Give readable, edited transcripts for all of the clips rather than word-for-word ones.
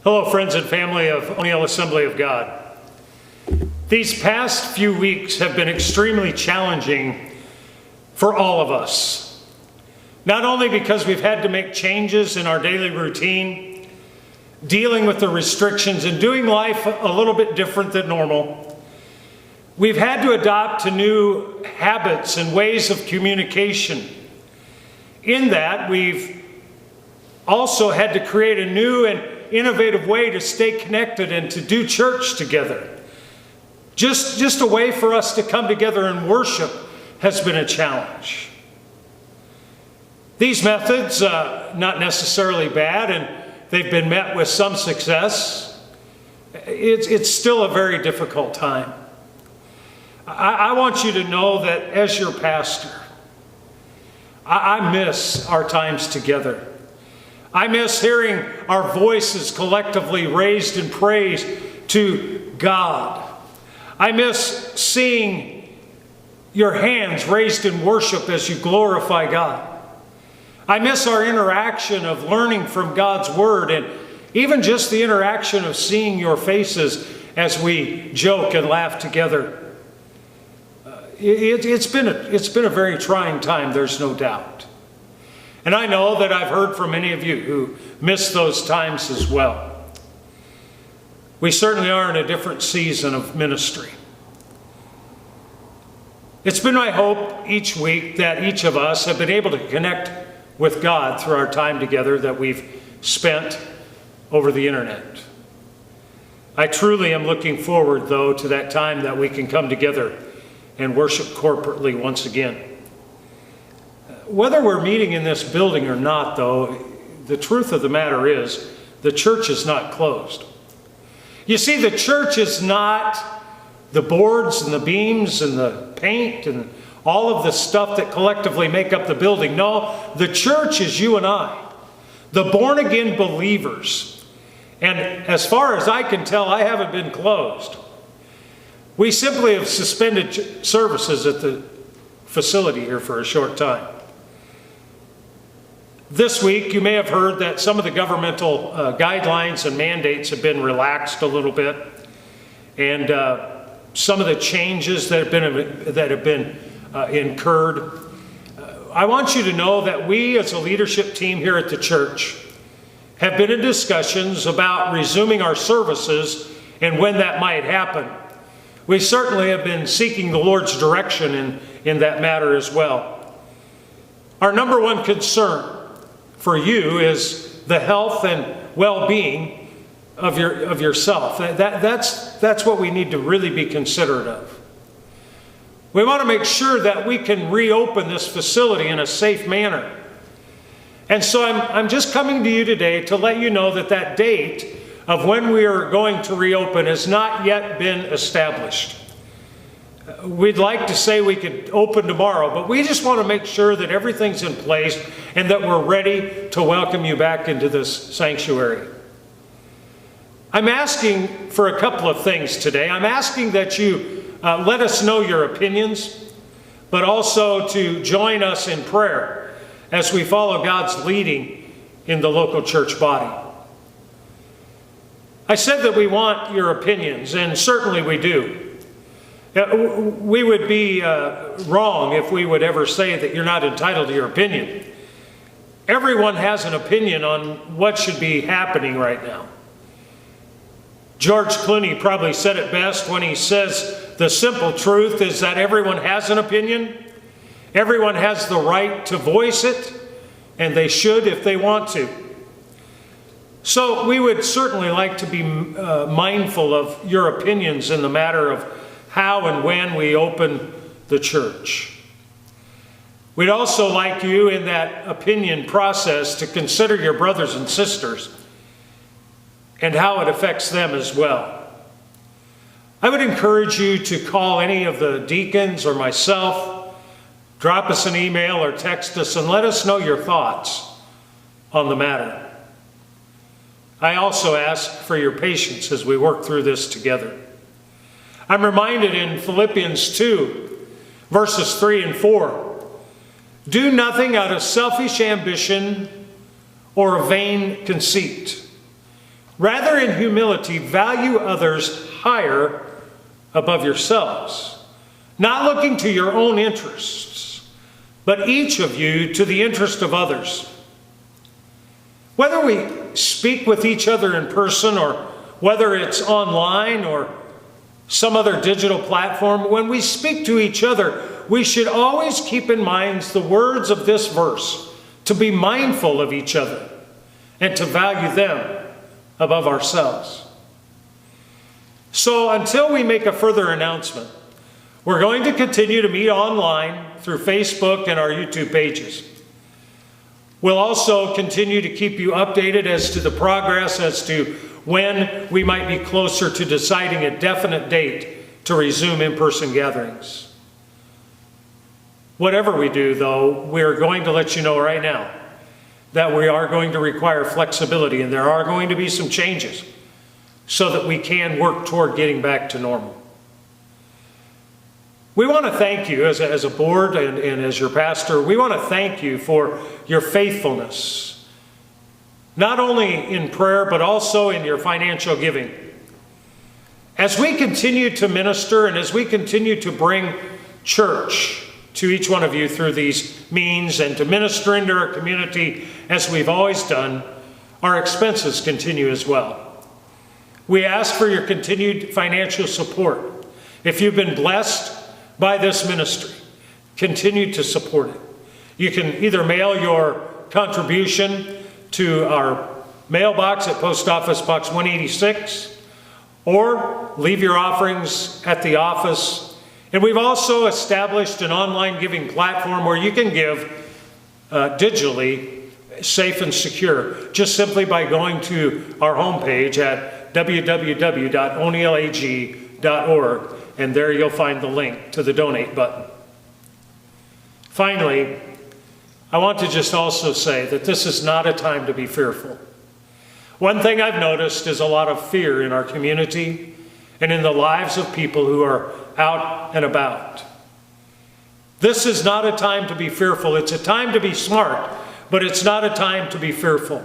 Hello, friends and family of O'Neill Assembly of God. These past few weeks have been extremely challenging for all of us. Not only because we've had to make changes in our daily routine, dealing with the restrictions and doing life a little bit different than normal, we've had to adopt to new habits and ways of communication. In that, we've also had to create a new and innovative way to stay connected and to do church together. Just a way for us to come together and worship has been a challenge. These methods, not necessarily bad, and they've been met with some success. It's still a very difficult time. I want you to know that as your pastor, I miss our times together. I miss hearing our voices collectively raised in praise to God. I miss seeing your hands raised in worship as you glorify God. I miss our interaction of learning from God's Word, and even just the interaction of seeing your faces as we joke and laugh together. It's been a very trying time, there's no doubt. And I know that I've heard from many of you who miss those times as well. We certainly are in a different season of ministry. It's been my hope each week that each of us have been able to connect with God through our time together that we've spent over the internet. I truly am looking forward, though, to that time that we can come together and worship corporately once again. Whether we're meeting in this building or not, though, the truth of the matter is the church is not closed. You see, the church is not the boards and the beams and the paint and all of the stuff that collectively make up the building. No, the church is you and I, the born-again believers. And as far as I can tell, I haven't been closed. We simply have suspended services at the facility here for a short time. This week, you may have heard that some of the governmental guidelines and mandates have been relaxed a little bit, and some of the changes that have been incurred. I want you to know that we, as a leadership team here at the church, have been in discussions about resuming our services and when that might happen. We certainly have been seeking the Lord's direction in that matter as well. Our number one concern for you is the health and well-being of yourself. That's what we need to really be considerate of. We want to make sure that we can reopen this facility in a safe manner. And so I'm just coming to you today to let you know that that date of when we are going to reopen has not yet been established. We'd like to say we could open tomorrow, but we just want to make sure that everything's in place and that we're ready to welcome you back into this sanctuary. I'm asking for a couple of things today. I'm asking that you let us know your opinions, but also to join us in prayer as we follow God's leading in the local church body. I said that we want your opinions, and certainly we do. We would be wrong if we would ever say that you're not entitled to your opinion. Everyone has an opinion on what should be happening right now. George Clooney probably said it best when he says the simple truth is that everyone has an opinion. Everyone has the right to voice it, and they should if they want to. So we would certainly like to be mindful of your opinions in the matter of how and when we open the church. We'd also like you in that opinion process to consider your brothers and sisters and how it affects them as well. I would encourage you to call any of the deacons or myself, drop us an email or text us and let us know your thoughts on the matter. I also ask for your patience as we work through this together. I'm reminded in Philippians 2, verses 3 and 4, do nothing out of selfish ambition or a vain conceit, Rather, in humility, value others higher above yourselves, not looking to your own interests, but each of you to the interest of others. Whether we speak with each other in person or whether it's online or some other digital platform, when we speak to each other, we should always keep in mind the words of this verse, to be mindful of each other and to value them above ourselves. So until we make a further announcement, we're going to continue to meet online through Facebook and our YouTube pages. We'll also continue to keep you updated as to the progress as to when we might be closer to deciding a definite date to resume in-person gatherings. Whatever we do, though, we're going to let you know right now that we are going to require flexibility and there are going to be some changes so that we can work toward getting back to normal. We want to thank you as a board and as your pastor. We want to thank you for your faithfulness, not only in prayer, but also in your financial giving. As we continue to minister and as we continue to bring church to each one of you through these means and to minister into our community as we've always done, our expenses continue as well. We ask for your continued financial support. If you've been blessed by this ministry, continue to support it. You can either mail your contribution to our mailbox at Post Office Box 186 or leave your offerings at the office. And we've also established an online giving platform where you can give digitally, safe and secure, just simply by going to our homepage at www.oneilag.org, and there you'll find the link to the donate button. Finally, I want to just also say that this is not a time to be fearful. One thing I've noticed is a lot of fear in our community and in the lives of people who are out and about. This is not a time to be fearful. It's a time to be smart, but it's not a time to be fearful.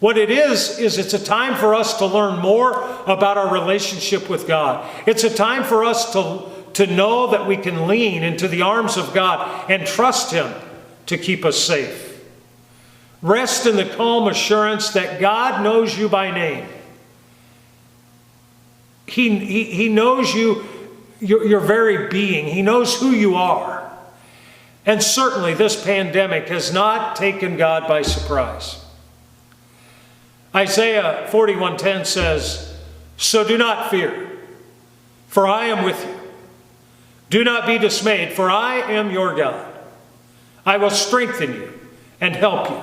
What it is it's a time for us to learn more about our relationship with God. It's a time for us to know that we can lean into the arms of God and trust Him to keep us safe. Rest in the calm assurance that God knows you by name. He knows you, your very being. He knows who you are. And certainly this pandemic has not taken God by surprise. Isaiah 41:10 says, "So do not fear, for I am with you. Do not be dismayed, for I am your God. I will strengthen you and help you.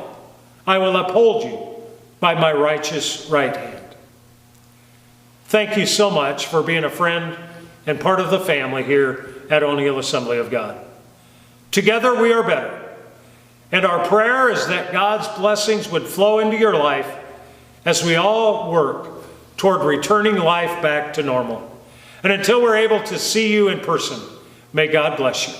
I will uphold you by my righteous right hand." Thank you so much for being a friend and part of the family here at O'Neill Assembly of God. Together we are better. And our prayer is that God's blessings would flow into your life as we all work toward returning life back to normal. And until we're able to see you in person, may God bless you.